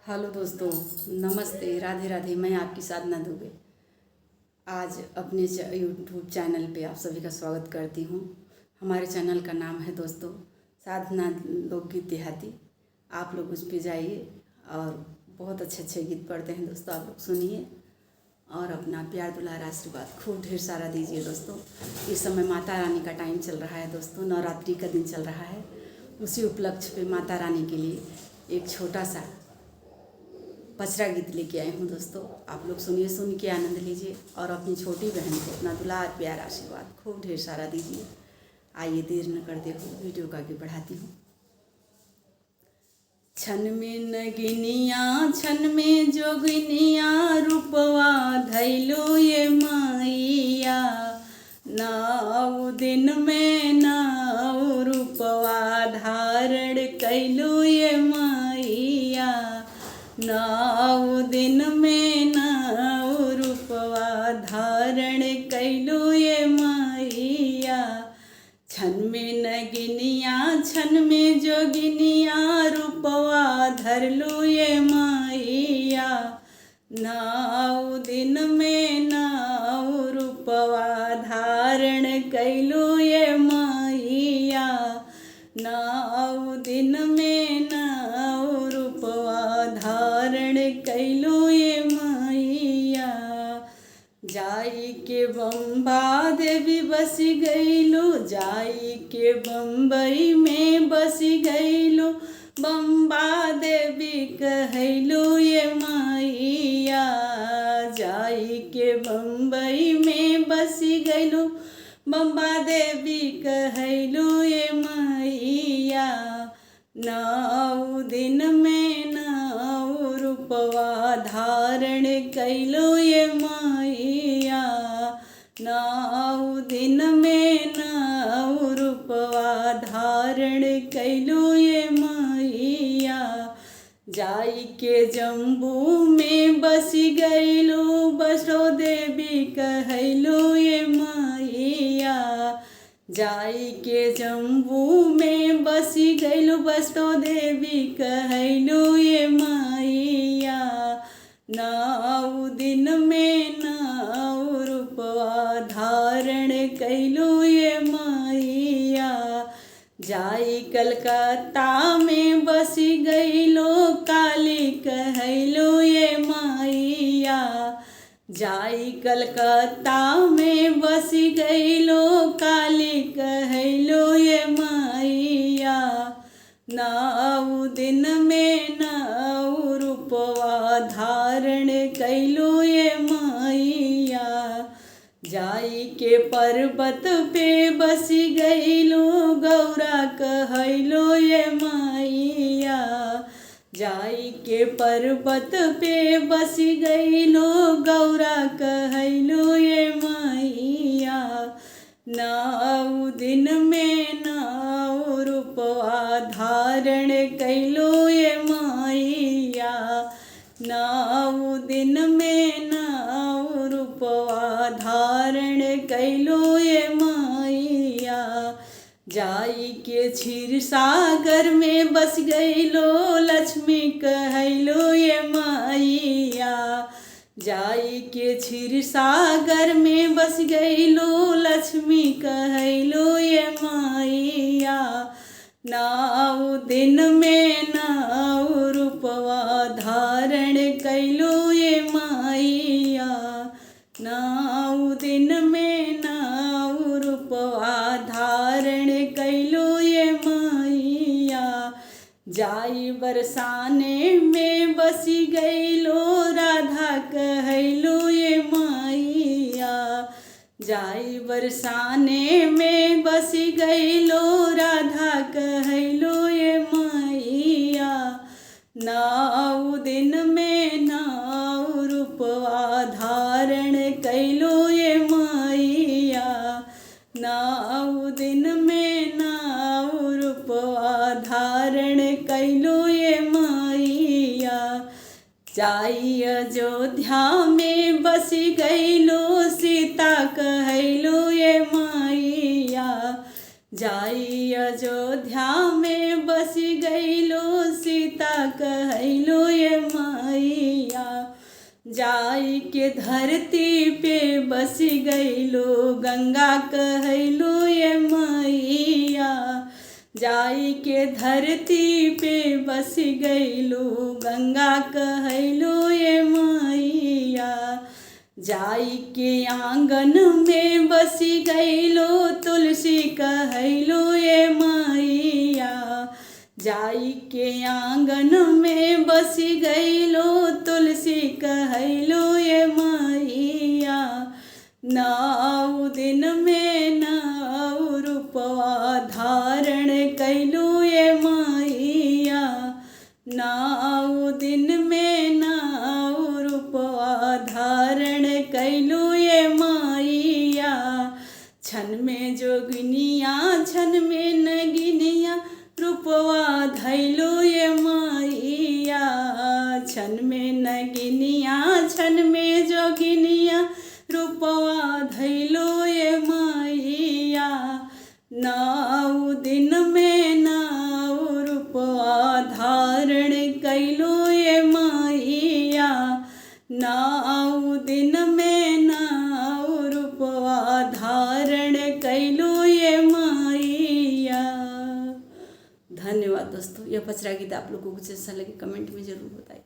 Hello दोस्तों, नमस्ते, राधे राधे। मैं आपकी साधना दुबे आज अपने यूट्यूब चैनल पे आप सभी का स्वागत करती हूँ। हमारे चैनल का नाम है दोस्तों साधना लोकगीत देहाती। आप लोग उस पे जाइए और बहुत अच्छे अच्छे गीत पढ़ते हैं दोस्तों। आप लोग सुनिए और अपना प्यार दुलार आशीर्वाद खूब ढेर सारा दीजिए दोस्तों। इस समय माता रानी का टाइम चल रहा है दोस्तों, नवरात्रि का दिन चल रहा है। उसी उपलक्ष्य पे माता रानी के लिए एक छोटा सा पचरा गीत लेके आई हूँ दोस्तों। आप लोग सुनिए, सुन के आनंद लीजिए और अपनी छोटी बहन को अपना दुलार प्यार आशीर्वाद खूब ढेर सारा दीजिए। आइए देर न करते हुए वीडियो को आगे बढ़ाती हूँ। छन में नगिनिया छन में जोगिनिया रूपवा धैलो ये मैया, नौ दिन में नौ रूपवा धारण कैलो ये मैया, नौ दिन में नौ रूपवा धारण कैलो ये मैया। छन में नगिनिया छन में जोगिनिया रूपवा धरलो ये मैया, नौ दिन में नौ रूपवा धारण कैलो ये मैया, नौ दिन में नौ रूपवा धारण कैलो ये मैया। जाई के बम्बा देवी बसी गईलो, जाई के बम्बई में बसी गईलो, बम्बा देवी कहलो ये मैया। जाई के बम्बई में बसी गईलो, बम्बा देवी कहलो ये मैया, नौ दिन में नौ रूपवा धारण कैलो ये मैया, नौ दिन में नौ रूपवा धारण कैलो ये मैया। जाई के जम्बू में बसी गईलो, वैष्णो देवी कहलो ये मैया। जाई के जम्बू में बसी गईलो, वैष्णो देवी कहलो ये मैया, नौ दिन में नौ रूपवा धारण कैलो ये मैया। जाई कलकत्ता में बसी गईलो, काली कहलो ये मैया। जाई कलकत्ता में बसी गईलो, काली कहलो ये मैया, नौ दिन में नौ रूपवा धारण कैलो ये मैया। जाई के पर्वत पे बसी गईलो, गौरा कहलो ये मैया। जाई के पर्वत पे बसी गईलो, गौरा कहलो ये मैया, नौ दिन में नौ रूपवा धारण कैलो ये मैया, नौ दिन में नौ रूपवा धारण कैलो ये मैया। जाई के क्षीर सागर में बस गईलो, लक्ष्मी कहलो ये मैया। जाई के क्षीर सागर में बस गईलो, लक्ष्मी कहलो ये मैया, नौ दिन में नौ रूपवा धारण कैलो ये मैया, नौ दिन में नौ रूपवा धारण कैलो ये मैया। जाई बरसाने में बसी गईलो, राधा कहलो ये मैया। जाई बरसाने में बसी गईलो, राधा कहलो ये मैया, नौ दिन में नौ रूपवा धारण कैलो ये मैया, नौ दिन में नौ रूपवा धारण कैलो ये मैया। जाई अयोध्या में बसी गईलो, सीता कहलो ये मैया। जाई अयोध्या में बसी गईलो, सीता कहलो ये जाई के धरती पे बस गईलो गंगा कहैलो ये मैया। जाई के धरती पे बस गईलो गंगा कहैलो ये मैया। जाई के आंगन में बस गईलो तुलसी कहैलो ये मैया। जाई के आंगन में बस गईलो तुलसी कहैलो ये मैया। 9 दिन में 9 रूपवा धारण कैलो ये मैया। 9 दिन में 9 रूपवा धारण कैलो ये मैया। छन में जोगिनिया छन में नगिनिया रूपवा धैलो ये मैया। छन में नगिनिया छन में जोगिनिया रूपवा धैलो ये मैया। 9 दिन में 9 रूपवा धारण कैलो ये मैया। 9 दिन में 9 रूपवा धारण कैलो ये मैया। धन्यवाद दोस्तों। यह पचरा गीत आप लोगों को कुछ ऐसा लगे कमेंट में ज़रूर बताइए।